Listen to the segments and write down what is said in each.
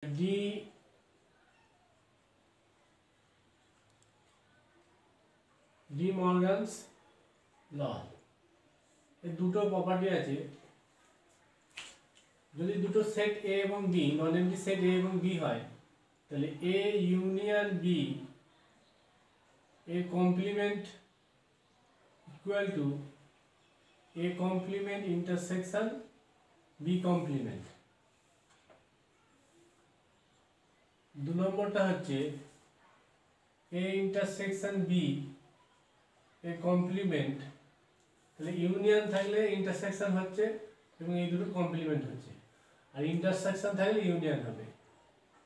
D Morgan's law এর দুটো property আছে। যদি দুটো সেট A এবং B non empty set A এবং B হয় তাহলে A ইউনিয়ন B এর complement equal to A complement intersection B complement. দু নম্বরটা হচ্ছে A ইন্টারসেকশন B এর কমপ্লিমেন্ট, তাহলে ইউনিয়ন থাকলে ইন্টারসেকশন হচ্ছে এবং এই দুটো কমপ্লিমেন্ট হচ্ছে, আর ইন্টারসেকশন থাকলে ইউনিয়ন হবে।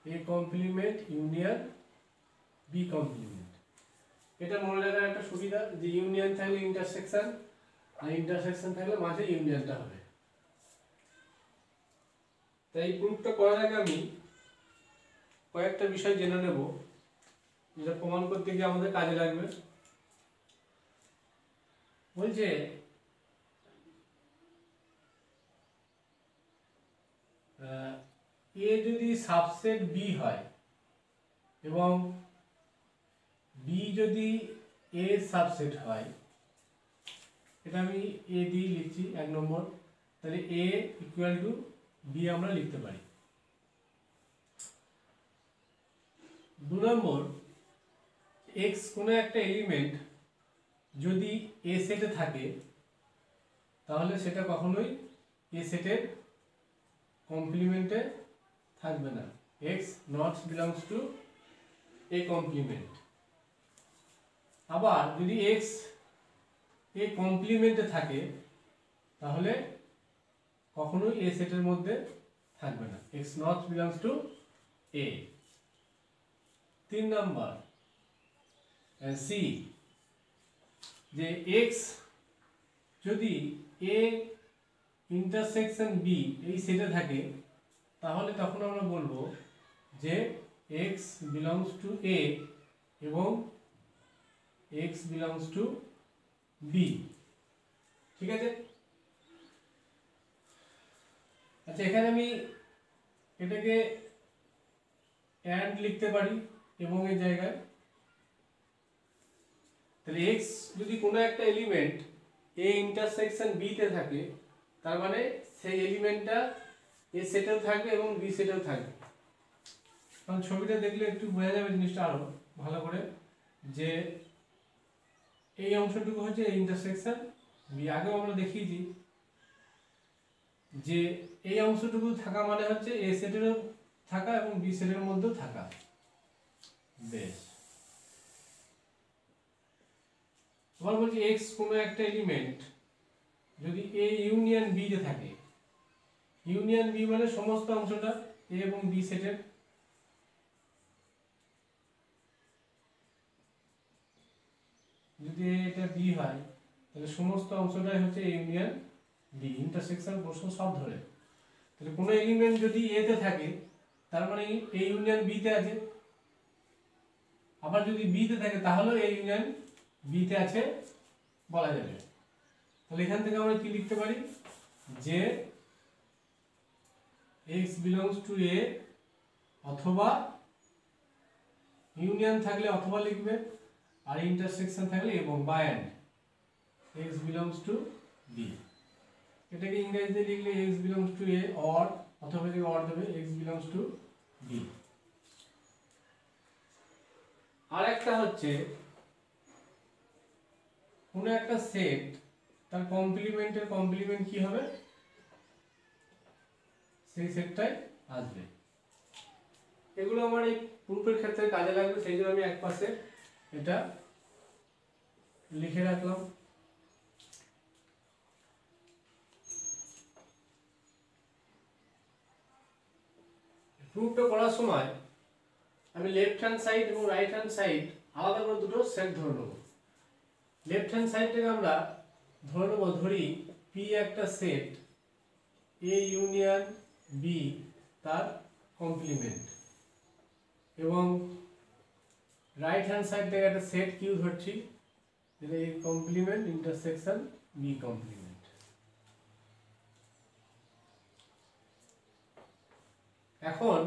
A complement union B complement. এটা মনে রাখার একটা সুবিধা যে ইউনিয়ন থাকলে ইন্টারসেকশন, আর ইন্টারসেকশন থাকলে মাঝে ইউনিয়নটা হবে। তাই প্রুফটা করার আগে আমি কয়েকটা বিষয় জেনে নেব যেটা প্রমাণ করতে গিয়ে আমাদের কাজে লাগবে। বলছে A যদি সাবসেট B হয় এবং B যদি A সাবসেট হয়, এটা আমি A দিয়ে লিখছি 1 নম্বর, তাহলে A ইকুয়াল টু B আমরা লিখতে পারি। 2 নম্বর, x কোনো একটা এলিমেন্ট যদি A সেটে থাকে তাহলে সেটা কখনোই A সেটের কমপ্লিমেন্টে থাকবে না। x not belongs to A complement. আবার যদি x A কমপ্লিমেন্টে থাকে তাহলে কখনোই A সেটের মধ্যে থাকবে না। x not belongs to A। 3 number C, যে x যদি A ইন্টারসেকশন B এই সেটে থাকে তাহলে তখন আমরা বলবো যে x belongs to A এবং x belongs to B। ঠিক আছে? আচ্ছা, এখানে আমি এটাকে and লিখতে পারি এবং এই জায়গায়, তাহলে x যদি কোনো একটা এলিমেন্ট A ইন্টারসেকশন B তে থাকে তার মানে সেই এলিমেন্টটা A সেটেও থাকবে এবং B সেটেও থাকবে। কারণ ছবিটা দেখলে একটু বোঝা যাবে জিনিসটা আরো ভালো করে, যে এই অংশটুকু হচ্ছে ইন্টারসেকশন B। আগেও আমরা দেখিয়েছি যে এই অংশটুকু থাকা মানে হচ্ছে A সেটেরও থাকা এবং B সেটের মধ্যেও থাকা। বেশ, আবার বলছি x কোনো একটা এলিমেন্ট যদি A ইউনিয়ন B তে থাকে, ইউনিয়ন B মানে সমস্ত অংশটা A এবং B সেটের, যদি এটা B হয় তাহলে সমস্ত অংশটাই হচ্ছে ইউনিয়ন B, ইন্টারসেকশন প্রশ্ন সব ধরে। তাহলে কোনো এলিমেন্ট যদি A তে থাকে তার মানে A ইউনিয়ন B তে আছে, আবার যদি B তে থাকে তাহলে A ইউনিয়ন B তে আছে বলা যাবে। তাহলে এখান থেকে আমরা কি লিখতে পারি যে x belongs to A, অথবা ইউনিয়ন থাকলে অথবা লিখবে আর ইন্টারসেকশন থাকলে এবং বা and x belongs to B। এটাকে ইংরেজিতে লিখলে x belongs to A or অথবা যদি or দেবে x belongs to B। আর একটা হচ্ছে কোন একটা সেট তার কমপ্লিমেন্টের কমপ্লিমেন্ট কি হবে সেই সেটটাই আসবে। এগুলো আমার এই প্রুফের ক্ষেত্রে কাজে লাগবে, সেই জন্য আমি একপাশে এটা লিখে রাখলাম। প্রুফটা করার সময় আমি লেফট হ্যান্ড সাইড এবং রাইট হ্যান্ড সাইড আলাদা করে দুটো সেট ধরে নেব। লেফট হ্যান্ড সাইডটাকে আমরা ধরে নেব, ধরি P একটা সেট A ইউনিয়ন B তার কমপ্লিমেন্ট, এবং রাইট হ্যান্ড সাইডটাকে একটা সেট Q ধরছি যেটা A complement intersection B complement. এখন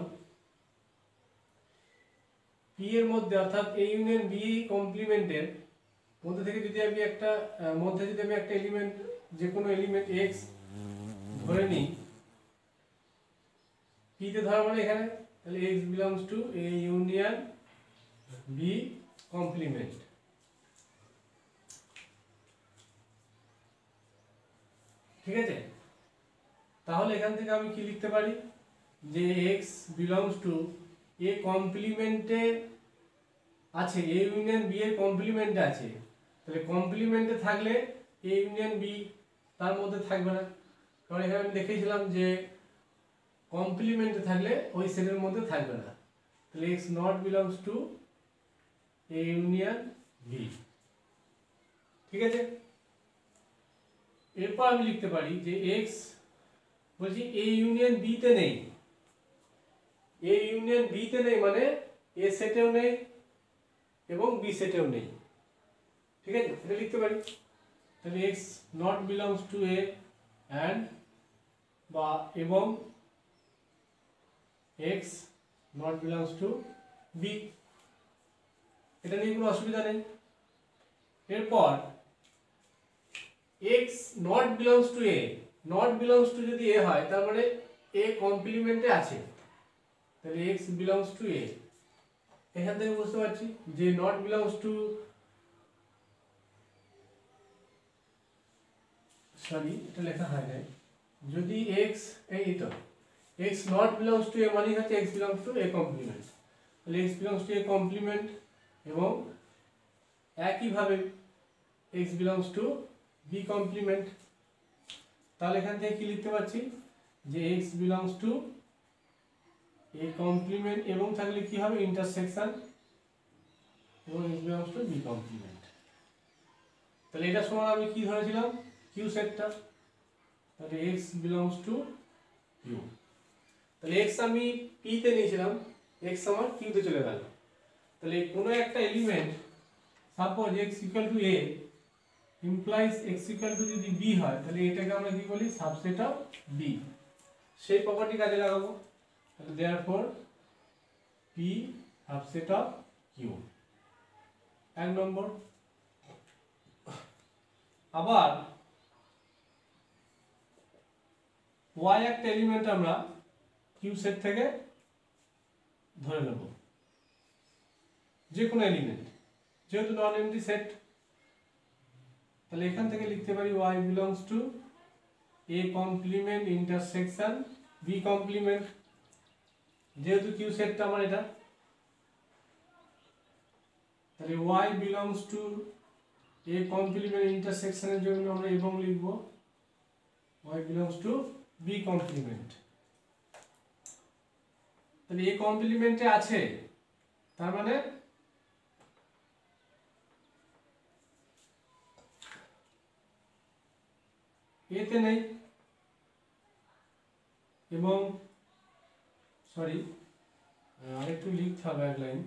পি এর মধ্যে অর্থাৎ এ ইউনিয়ন বি কমপ্লিমেন্টের মধ্যে থেকে যদি আমি একটা এলিমেন্ট যে কোনো এলিমেন্ট এক্স ধরে নিই, পি তে ধরা মানে এখানে, তাহলে X belongs to A union B complement. ঠিক আছে, তাহলে এখান থেকে আমি কি লিখতে পারি যে এক্স বিলংস টু এ কমপ্লিমেন্টে আছে, এ ইউনিয়ন বি এর কমপ্লিমেন্টে আছে, তাহলে কমপ্লিমেন্টে থাকলে এ ইউনিয়ন বি তার মধ্যে থাকবে না, কারণ এখানে আমি দেখেছিলাম যে কমপ্লিমেন্টে থাকলে ওই সেটের মধ্যে থাকবে না, তাহলে X not belongs to A union B. ঠিক আছে, এরপর আমি লিখতে পারি যে এক্স বলছি এ ইউনিয়ন বি তে নেই, এ ইউনিয়ন বি তে নেই মানে এ সেটেও নেই এবং বি সেটেও নেই। ঠিক আছে, এটা লিখতে পারি, তাহলে X not belongs to A and বা এবং X not belongs to B, এটা নিয়ে কোনো অসুবিধা নেই। এরপর x not belongs to A, not belongs to যদি এ হয় তার মানে এ কমপ্লিমেন্টে আছে, তাহলে x বিলংস টু এ, এখান থেকে বুঝতে পারছি যে নট বিলংস টু, সরি এটা লেখা হয় নাই, যদি x এই তো x not belongs to A মানে হচ্ছে x belongs to A complement, তাহলে x belongs to A complement এবং একইভাবে x belongs to B complement, তাহলে এখান থেকে কি লিখতে পাচ্ছি যে x belongs to A complement এবং থাকলে কি হবে ইন্টারসেকশন এবং x belongs to B complement. তাহলে এটা সমান আমি কি ধরেছিলাম কিউ সেটটা, তাহলে x বিলংস টু কিউ, তাহলে x আমি p তে নিয়েছিলাম, x আমার q তে চলে গেল, তাহলে কোনো একটা element suppose x equal to a implies x equal to যদি b হয় তাহলে এটাকে আমরা কি বলি সাবসেট অফ b, সেই প্রপার্টি কাজে লাগাবো, তাহলে therefore p subset of q, এক নম্বর। আবার y একটা এলিমেন্ট আমরা q সেট থেকে ধরে নেব, যে কোনো এলিমেন্ট যেহেতু নন এমটি সেট, তাহলে এখান থেকে লিখতে পারি y belongs to a complement intersection b complement, যেহেতু কিউ সেটটা আমার এটা, তাহলে y belongs to a complement ইন্টারসেকশনের জন্য আমরা এবং লিখব y belongs to b complement, তাহলে a কমপ্লিমেন্টে আছে তার মানে এতে নেই, এবং সরি আরেকটু লিখতে হবে এক line,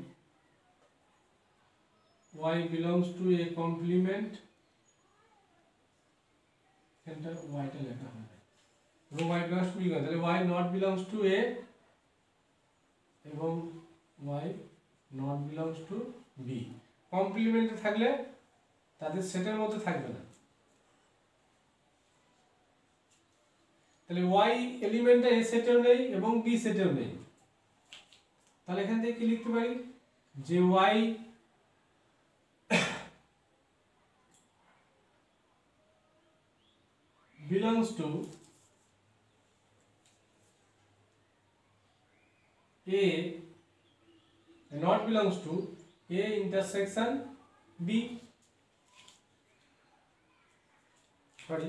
y belongs to A complement, এখানটা y টা লেখা হবে এবং y বিলংস টু বি, তাহলে y not belongs to A এবং y not belongs to B, কমপ্লিমেন্টে থাকলে তাদের সেটের মধ্যে থাকবে না, তাহলে y এলিমেন্টটা a সেটেও নেই এবং b সেটেও নেই, তাহলে এখান থেকে কি লিখতে পারি যে y belongs to a not belongs to a intersection b, sorry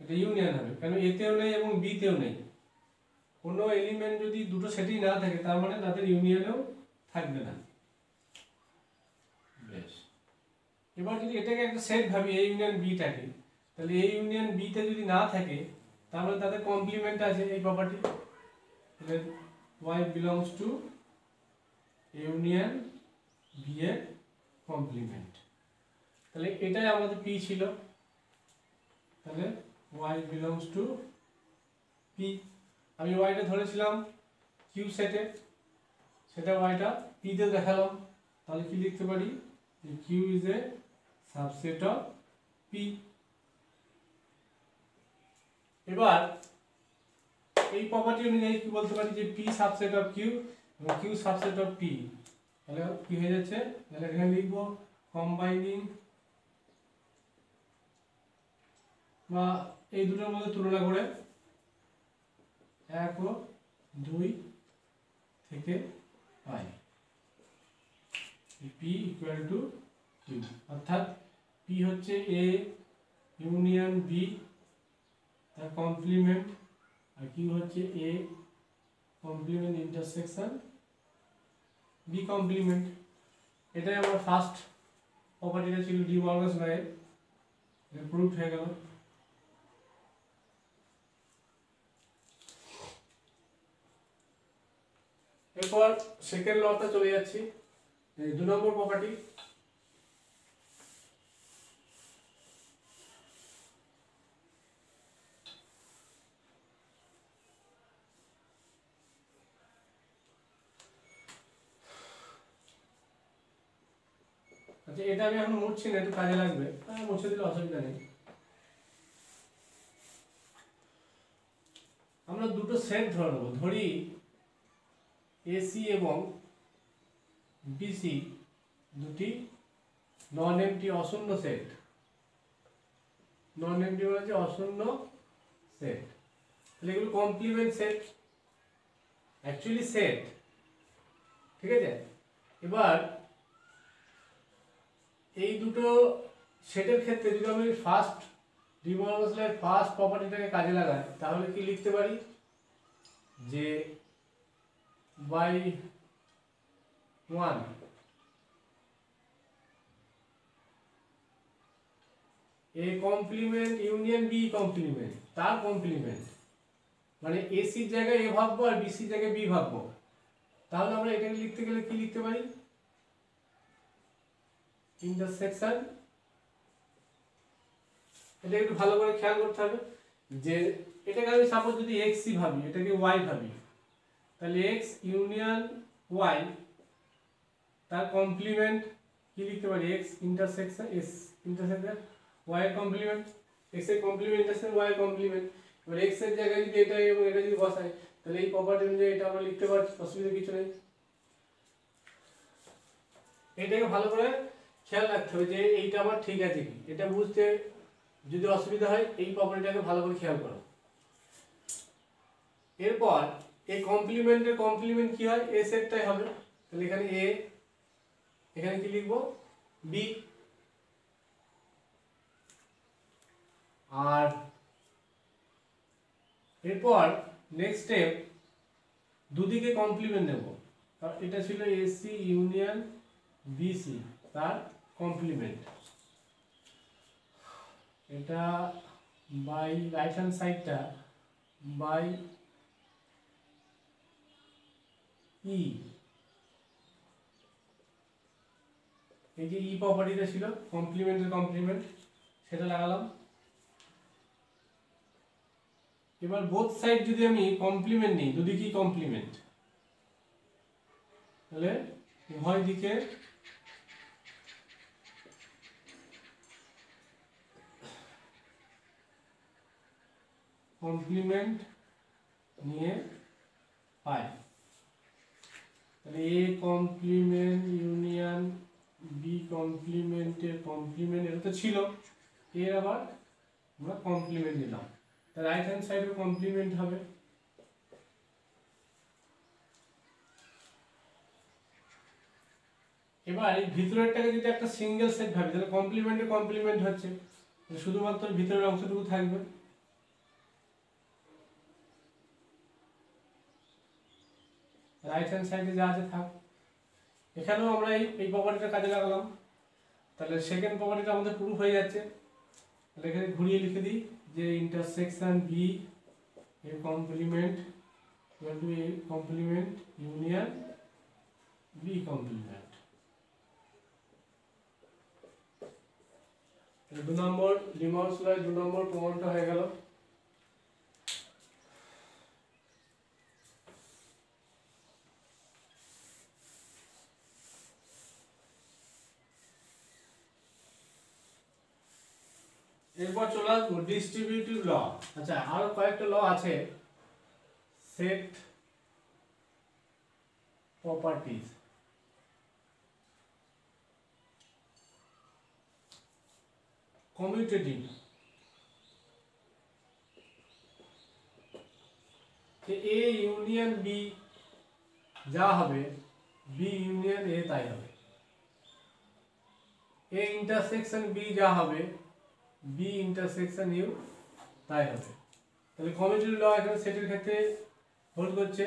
এটা ইউনিয়ন হবে কারণ এ তেও নেই এবং বি তেও নেই, কোনো এলিমেন্ট যদি দুটো সেটই না থাকে তার মানে তাদের ইউনিয়নেও থাকবে না। বেশ, এবার যদি এটাকে একটা সেট ভাবি এ ইউনিয়ন বিটাকে, তাহলে এ ইউনিয়ন বিতে যদি না থাকে তাহলে তাদের কমপ্লিমেন্ট আছে এই প্রপার্টি, তাহলে y belongs to union B এর কমপ্লিমেন্ট, তাহলে এটাই আমাদের p ছিল, তাহলে y বিলংস টু p, আমি y টা ধরেছিলাম q সেটে, সেটা ওয়াইটা পি তে দেখালাম, তাহলে কি লিখতে পারি যে Q is a subset of P. এবার এই প্রপার্টি অনুযায়ী কি বলতে পারি যে পি সাবসেট অফ কিউ এবং কিউ সাবসেট অফ পি, তাহলে কি হয়ে যাচ্ছে, তাহলে এখানে লিখবো কম্বাইনিং বা এই দুটোর মধ্যে তুলনা করে 1 ও 2 থেকে পাই পি ইকুয়াল টু কিউ, অর্থাৎ পি হচ্ছে এ ইউনিয়ন বি তার কমপ্লিমেন্ট, আর কিউ হচ্ছে A complement intersection B complement. এটাই আমার ফার্স্ট প্রপার্টিটা ছিল ডি মর্গানস ল এর, এটা প্রুফ হয়ে গেল। এরপর সেকেন্ড লটা চলে যাচ্ছি, এই 2 নম্বর প্রপার্টি। আচ্ছা, এটা আমি এখন মুছছি না, একটু কাজে লাগবে, মুছে দিলে অসুবিধা নেই। আমরা দুটো সেট ধরে নেব, ধরি এসি এবং বিসি দুটি নন এমটি অশূন্য সেট, নন এমটি মানে হচ্ছে অশূন্য সেট, তাহলে এগুলো কমপ্লিমেন্ট সেট, অ্যাকচুয়ালি সেট, ঠিক আছে। এবার এই দুটো সেটের ক্ষেত্রে যদি আমি ফার্স্ট ডি মর্গানস ল এর ফার্স্ট প্রপার্টিটাকে কাজে লাগাই, তাহলে কি লিখতে পারি যে by 1 A complement union B complement তার কমপ্লিমেন্ট, মানে এসির জায়গায় এ ভাববো আর বিসির জায়গায় বি ভাববো, তাহলে আমরা এটাকে লিখতে গেলে কি লিখতে পারি, ইন্টারসেকশন। এটা একটু ভালো করে খেয়াল করতে হবে যে এটাকে আমি সাপোজ যদি এক্স সি ভাবি, এটাকে ওয়াই ভাবি, তাহলে এক্স ইউনিয়ন ওয়াই তার কমপ্লিমেন্ট কি লিখতে পারি, X intersection S intersection Y এর কমপ্লিমেন্ট, এক্স এর কমপ্লিমেন্ট ইন্টারসেকশন ওয়াই এর কমপ্লিমেন্ট। এবার এক্স এর জায়গায় যদি এটা এবং এটা যদি বসাই, তাহলে এই প্রপার্টি অনুযায়ী এটা আমরা লিখতে পারছি, অসুবিধা কিছু নেই। এটাকে ভালো করে খেয়াল রাখতে হবে যে এইটা আমার ঠিক আছে কি, এটা বুঝতে যদি অসুবিধা হয় এই প্রপার্টিটাকে ভালো করে খেয়াল করো। এরপর এই কমপ্লিমেন্টের কমপ্লিমেন্ট কি হয়, এ সেটটাই হবে, তাহলে এখানে এ, এখানে কি লিখবো বি, আর এরপর নেক্সট স্টেপ দুদিকে কমপ্লিমেন্ট নেব, কারণ এটা ছিল এসি ইউনিয়ন বিসি তার কমপ্লিমেন্ট, এটা বাই রাইট হ্যান্ড সাইডটা বাই ই, এই যে ই প্রপার্টিটা ছিল কমপ্লিমেন্টের কমপ্লিমেন্ট, সেটা লাগালাম। এবার বোথ সাইড যদি আমি কমপ্লিমেন্ট নিই, দুদিকেই কমপ্লিমেন্ট, তাহলে উভয় দিকে কমপ্লিমেন্ট নিয়ে পাই, তাহলে এ কমপ্লিমেন্ট ইউনিয়ন বি কমপ্লিমেন্টের কমপ্লিমেন্ট, এটা তো ছিল, এর আবার আমরা কমপ্লিমেন্ট নিলাম, তার রাইট হ্যান্ড সাইডে কমপ্লিমেন্ট হবে। এবার এই ভিতরেরটাকে যদি একটা সিঙ্গেল সেট ভাবি, তাহলে কমপ্লিমেন্টে কমপ্লিমেন্ট হচ্ছে, শুধুমাত্র ভিতরের অংশটুকু থাকবে। রাইট হ্যান্ড সাইডে যা আছে থাক, এখানেও আমরা এই প্রপার্টিটা কাজে লাগালাম, তাহলে সেকেন্ড প্রপার্টিটা আমাদের প্রুফ হয়ে যাচ্ছে। তাহলে এখানে ঘুরিয়ে লিখে দিই যে ইন্টারসেকশন বি এর complement equal to A complement union B complement. 2 নম্বর ডি মর্গানস ল এর 2 নম্বর প্রমাণটা হয়ে গেল। এরপর চলে আসবো ডিস্ট্রিবিউটিভ ল। আচ্ছা, আরো কয়েকটা ল আছে। Set properties, commutative, A union B যা হবে বি ইউনিয়ন এ তাই হবে, এ ইন্টারসেকশন বি যা হবে বি ইন্টারসেকশন ইউ তাই হবে। তাহলে কমিউটেটিভ ল এখানে সেটের ক্ষেত্রে হোল্ড করছে,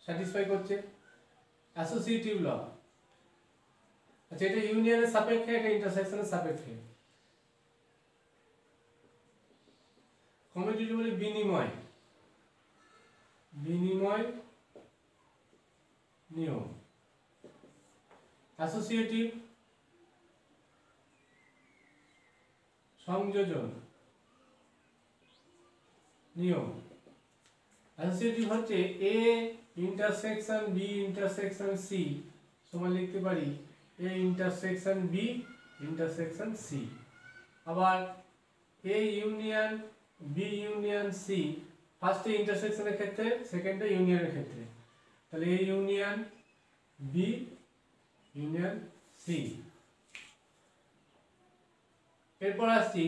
স্যাটিসফাই করছে। অ্যাসোসিয়েটিভ ল, আচ্ছা এটা ইউনিয়নের সাপেক্ষে, এটা ইন্টারসেকশনের সাপেক্ষে। কমিউটেটিভ মানে বিনিময়, বিনিময় নিয়ম। অ্যাসোসিয়েটিভ সংযোজন নিয়ম। অ্যাসোসিয়েটিভ হচ্ছে A intersection B intersection C সমান লিখতে পারি A intersection B intersection C. আবার A union B union C, ফার্স্টে ইন্টারসেকশনের ক্ষেত্রে, সেকেন্ডে ইউনিয়নের ক্ষেত্রে। তাহলে A union B union C. এরপর আসছি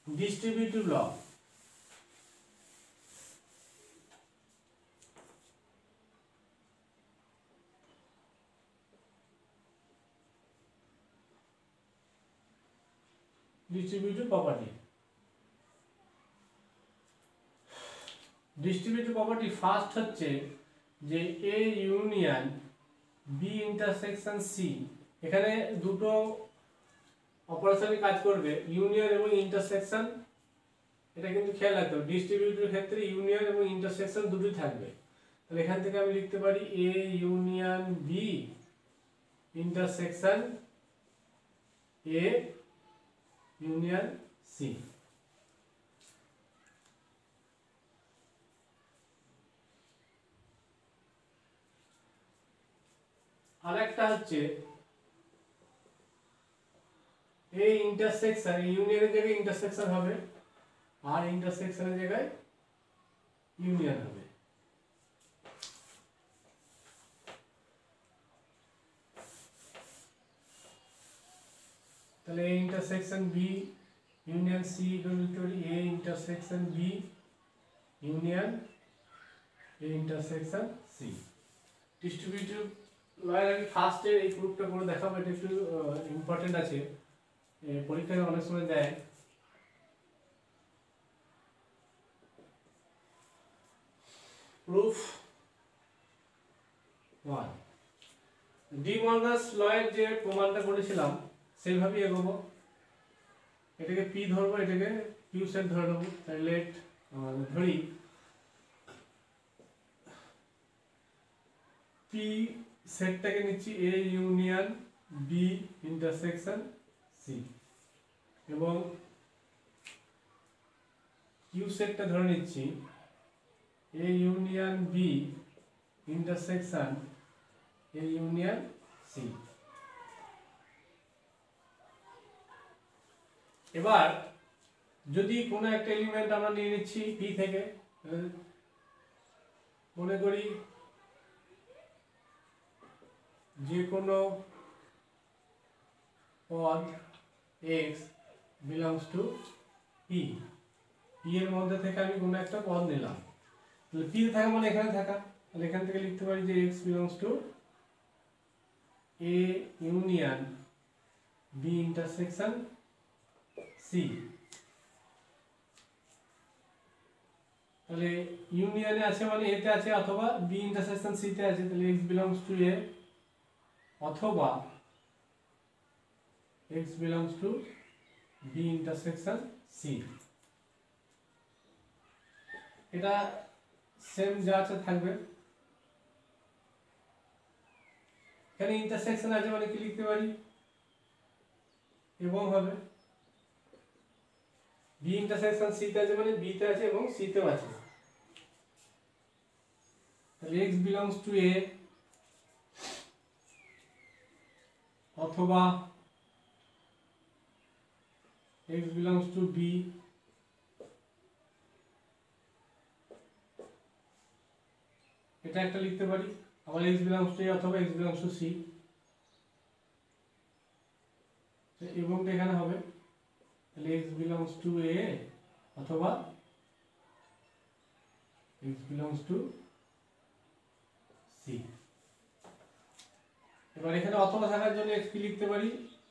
distributive law. Distributive property, distributive property first হচ্ছে যে A union B intersection C, এখানে দুটো অপারেশনে কাজ করবে, ইউনিয়ন এবং ইন্টারসেকশন। এটা কিন্তু খেয়াল রাখতে হবে, ডিস্ট্রিবিউটিভের ক্ষেত্রে ইউনিয়ন এবং ইন্টারসেকশন দুটোই থাকবে। তাহলে এখান থেকে আমি লিখতে পারি A union B intersection A union C. আরেকটা হচ্ছে এই ইন্টারসেকশন, ইউনিয়নের জায়গায় ইন্টারসেকশন হবে আর ইন্টারসেকশনের জায়গায় ইউনিয়ন হবে। তাহলে A intersection B union C লিখতে পারি A intersection B union A intersection C. Distributive লয়ের আমি ফার্স্টে এই প্রুফটা করে দেখাবো, এটা একটু ইম্পর্টেন্ট আছে, পরীক্ষায় অনেক সময় দেয়। প্রুফ 1, ডি মর্গানস লয়ের যে প্রমাণটা করেছিলাম সেইভাবেই এগোবো। এটাকে পি ধরবো, এটাকে কিউ সেট ধরে নেবো। তাই লেট ধরি পি সেটটাকে নিচ্ছি A union B intersection C, এবং কিউ সেটটা ধরে নিচ্ছি A union B intersection A union C. এবার যদি কোনো একটা এলিমেন্ট আমরা নিয়ে নিচ্ছি পি থেকে, মনে করি যে কোনো পদ x belongs two P, P এর মধ্যে থেকে আমি কোনো একটা পদ নিলাম, তাহলে পি থাকা মানে এখানে থাকা, তাহলে এখান থেকে লিখতে পারি যে x belongs to A union B intersection C. তাহলে ইউনিয়নে আছে মানে এতে আছে, অথবা বি ইন্টারসেকশন সি তে আছে, তাহলে x বিলংস টু এ অথবা x belongs to B intersection C. এটা সেম যা আছে থাকবে। এখানে ইন্টারসেকশন আছে মানে কি লিখতে পারি এবং হবে, বি ইন্টারসেকশন সি তে আছে মানে বি তে আছে এবং সি তেও আছে। তাহলে x বিলংস টু এ অথবা x belongs to b, এটা একটা লিখতে পারি, আবার x belongs to a অথবা x belongs to c, এবং এখানে হবে তাহলে x belongs to a অথবা x belongs to c। এবার এখানে অথবা থাকার জন্য x কি লিখতে পারি,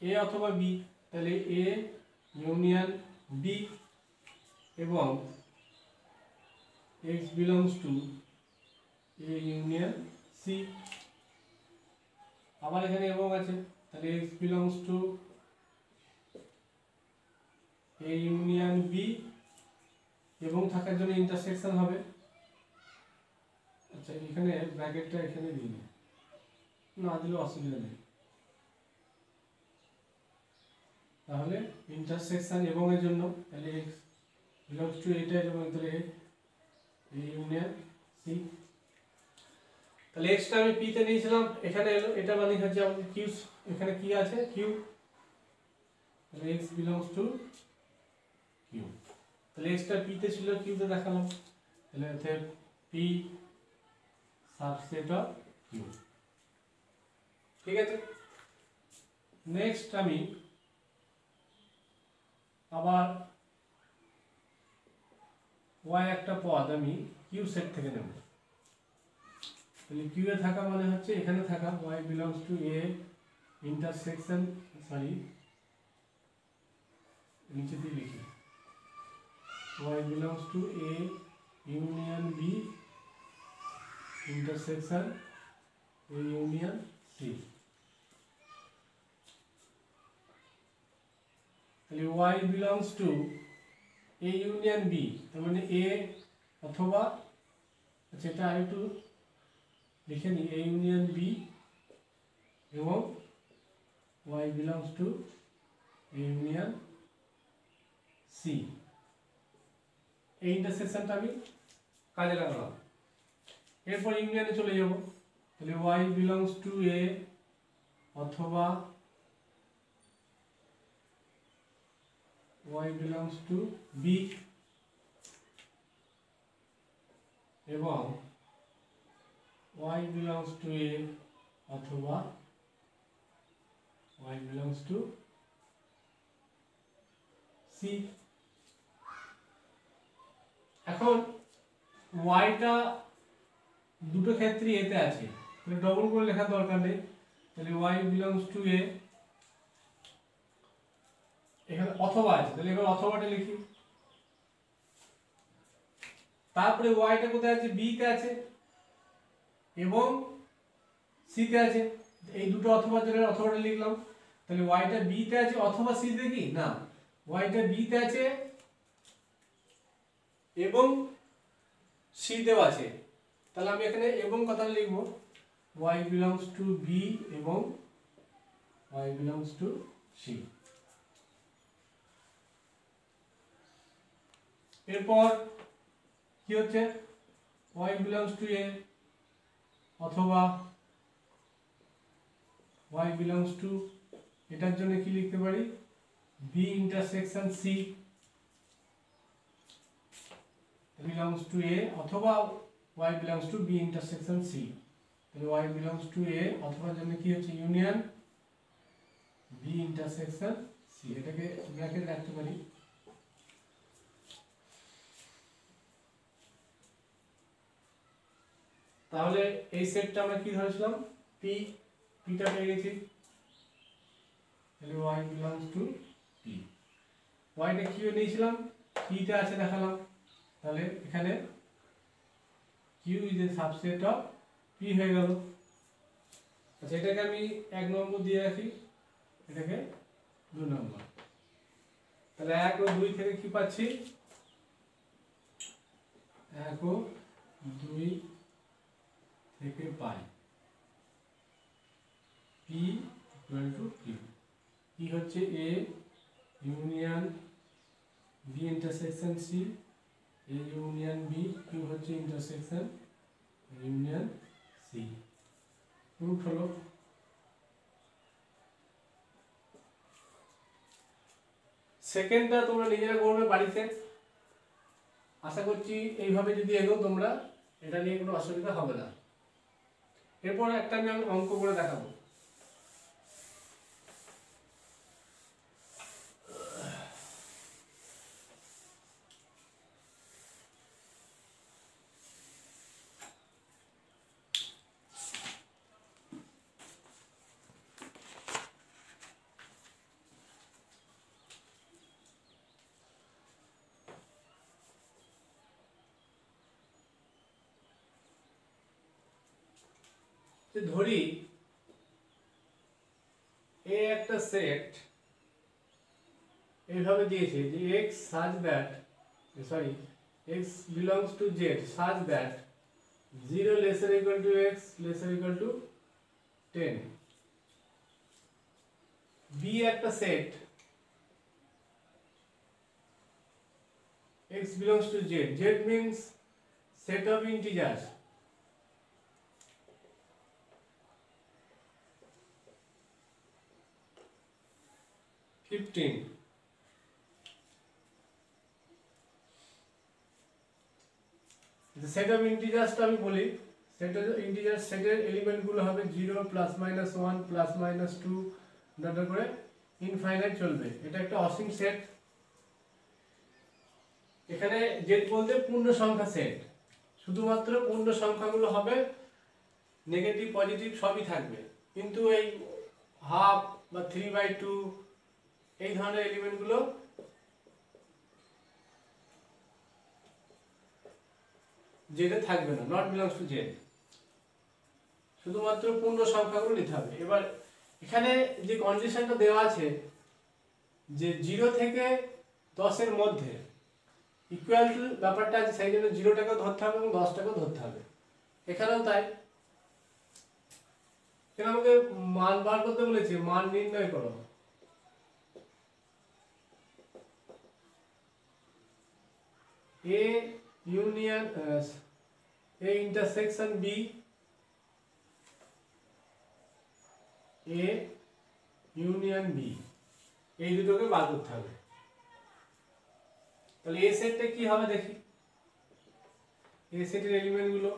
a অথবা b, তাহলে a ইউনিয়ন b এবং x belongs to a union c। আবার এখানে এবং আছে, তাহলে x belongs to a union b এবং থাকার জন্য ইন্টারসেকশন হবে। আচ্ছা এখানে ব্র্যাকেটটা এখানে দিই না দিলে অসুবিধা নেই, তাহলে ইন্টারসেকশন এবং এর জন্য তাহলে x belongs to এটা এবং তাহলে a ইউনিয়ন c। তাহলে x টা আমি p তে নিয়েছিলাম, এখানে এলো, এটা মানে হচ্ছে আমাদের q, এখানে কি আছে q, তাহলে x belongs to q। তাহলে x টা p তে ছিল, q তে দেখালাম, তাহলে অতএব p সাবসেট অফ q। ঠিক আছে, নেক্সট আমি আবার y একটা পদ আমি q সেট থেকে নেব, তাহলে q এ থাকা মানে হচ্ছে এখানে থাকা y belongs to a intersection, sorry নিচে দিয়ে লিখি y belongs to a union b intersection a union c। তাহলে y belongs to a union b, তার মানে a অথবা, আচ্ছা এটা আরেকটু লিখে নিই, a ইউনিয়ন b এবং y belongs to a union c। এই ইন্টারসেকশনটা আমি কাজে লাগালাম, এরপর ইউনিয়নে চলে যাব, তাহলে y belongs to a অথবা y belongs to b এবং y belongs to a অথবা y belongs to c। এখন y টা দুটো ক্ষেত্রে এতে আছে, তাহলে ডবল করে লেখার দরকার নেই, তাহলে y belongs to a, এখানে অথবা আছে, তাহলে এবার অথবাটা লিখি, তারপরে y টা কোথায় আছে, b তে আছে এবং c তে আছে, এই দুটো অথবা জন্য অথবাটা লিখলাম, তাহলে y টা b তে আছে অথবা c তে কি না, y টা b তে আছে এবং c তেও আছে, তাহলে আমি এখানে এবং কথা লিখব y belongs to b এবং y belongs to c। এরপর কি হচ্ছে y belongs to a অথবা y belongs to, এটার জন্য কি লিখতে পারি b intersection c belongs to a অথবা y belongs to b intersection c, তাহলে y belongs to a অথবা জন্য কি হচ্ছে ইউনিয়ন b ইন্টারসেকশন c, এটাকে ব্র্যাকেট রাখতে পারি। তাহলে এই সেটটা আমরা কি ধরেছিলাম p, টা পেয়ে গেছি, তাহলে y belongs to p, y টা কি নিয়েছিলাম p তে আছে দেখালাম, তাহলে এখানে q is a subset of p হয়ে গেল। আচ্ছা এটাকে আমি 1 নম্বর দিয়ে রাখি, এটাকে 2 নম্বর, তাহলে 1 ও 2 থেকে কি পাচ্ছি, 1 ও 2 থেকে পাই p equal to q, p হচ্ছে a union b intersection c, a union b, q হচ্ছে ইন্টারসেকশন ইউনিয়ন c। প্রুফ হলো। সেকেন্ডটা তোমরা নিজেরা করবে বাড়িতে। আশা করছি এইভাবে যদি এগো তোমরা এটা নিয়ে কোনো অসুবিধা হবে না। এরপর একটা আমি অঙ্ক করে দেখাবো। ধরি এ একটা সেট এইভাবে দিয়েছে যে x such that x belongs to z such that 0 less or equal to x less or equal to 10. b একটা set x belongs to z. Z means set of integers. Set of ইন্টিজার্সটা আমি বলি, set of integer সেটের এলিমেন্টগুলো হবে 0 plus minus 1 plus minus 2 dot করে infinite চলবে। এটা একটা অসীম সেট। এখানে জেড বলতে পূর্ণ সংখ্যা সেট, শুধুমাত্র পূর্ণ সংখ্যাগুলো হবে, নেগেটিভ পজিটিভ সবই থাকবে, কিন্তু এই হাফ বা 3/2 এই ধরনের এলিমেন্টগুলো জেডে থাকবে না, নট বিলংস টু জেড। শুধুমাত্র পূর্ণ সংখ্যাগুলো নিতে হবে। এবার এখানে যে কন্ডিশনটা দেওয়া আছে যে 0 থেকে 10 এর মধ্যে ইকুয়াল টু ব্যাপারটা আছে, সেই জন্য 0টাকেও ধরতে হবে এবং 10টাকেও ধরতে হবে। এখানেও তাই। এখানে আমাকে মান বার করতে বলেছে, মান নির্ণয় করো। A union A intersection B, A union B, এই দুটোকে বার করতে হবে। তাহলে A সেটটা কি হবে দেখি। A সেটের এলিমেন্ট গুলো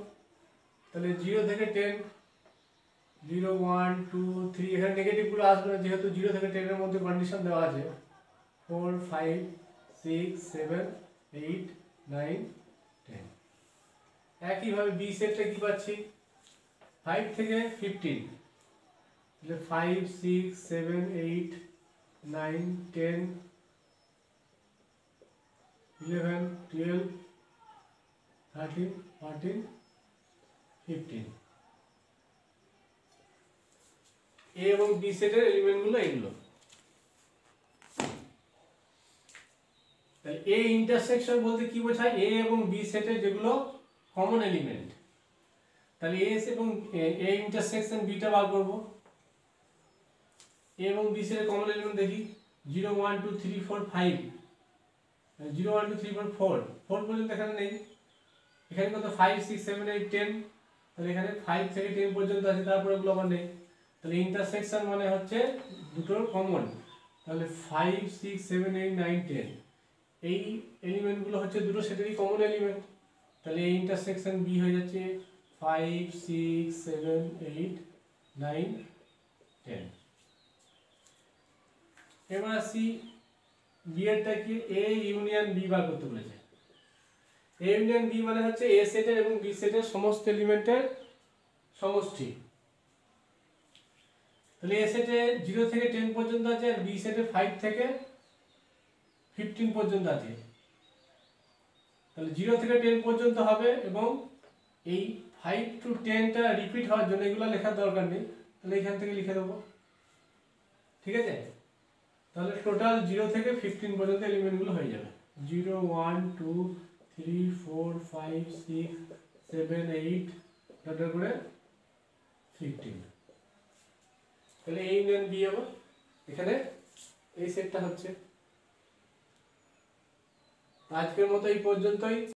তাহলে 0 থেকে 10, 0 1 2 3, এখানে নেগেটিভ গুলো আসবে না যেহেতু 0 থেকে 10 এর মধ্যে কন্ডিশন দেওয়া আছে। 4 5 6 7 8 9 10। একইভাবে বি সেটটা কি পাচ্ছি, 5 থেকে 15, তাহলে 5 6 7 8 9 10 11 12 13 14 15। এ এবং বি সেটের এলিমেন্টগুলো এগুলো। তাহলে এ ইন্টারসেকশন বলতে কি বোঝায়, এ এবং বি সেটের যেগুলো কমন এলিমেন্ট। তাহলে এ এবং এ ইন্টারসেকশন বিটা বার করব। এ এবং বি সেটের কমন এলিমেন্ট দেখি, 0 1 2 3 4 5, 0 1 2 3 4 4 4 পর্যন্ত এখানে নেই। এখানে কত 5 6 7 8 10, তাহলে এখানে 5 থেকে 10 পর্যন্ত আছে, তারপরে এগুলো আবার নেই। তাহলে ইন্টারসেকশন মানে হচ্ছে দুটোর কমন। তাহলে 5 6 7 8 9 10 এই এলিমেন্টগুলো হচ্ছে দুটো সেটেরই কমন এলিমেন্ট। তাহলে এই ইন্টারসেকশন বি হয়ে যাচ্ছে 5 6 7 8 9 10। এবার আসি বি এরটা কি, এ ইউনিয়ন বি বার করতে বলেছে। এ ইউনিয়ন বি মানে হচ্ছে এ সেটের এবং বি সেটের সমস্ত এলিমেন্টের সমষ্টি। তাহলে এ সেটে 0 থেকে 10 পর্যন্ত আছে আর বি সেটে 5 থেকে 15 পর্যন্ত আছে। তাহলে 0 থেকে 10 পর্যন্ত হবে এবং এই 5 to 10টা রিপিট হওয়ার জন্য এগুলো লেখার দরকার নেই, তাহলে এখান থেকে লিখে দেবো। ঠিক আছে, তাহলে টোটাল 0 থেকে 15 পর্যন্ত এলিমেন্টগুলো হয়ে যাবে। 0 1 2 3 4 5 6 7 8 টোটাল করে 15। তাহলে এই ইউনিয়ন বি হবে এখানে এই সেটটা হচ্ছে। আজকের মতো এই পর্যন্তই।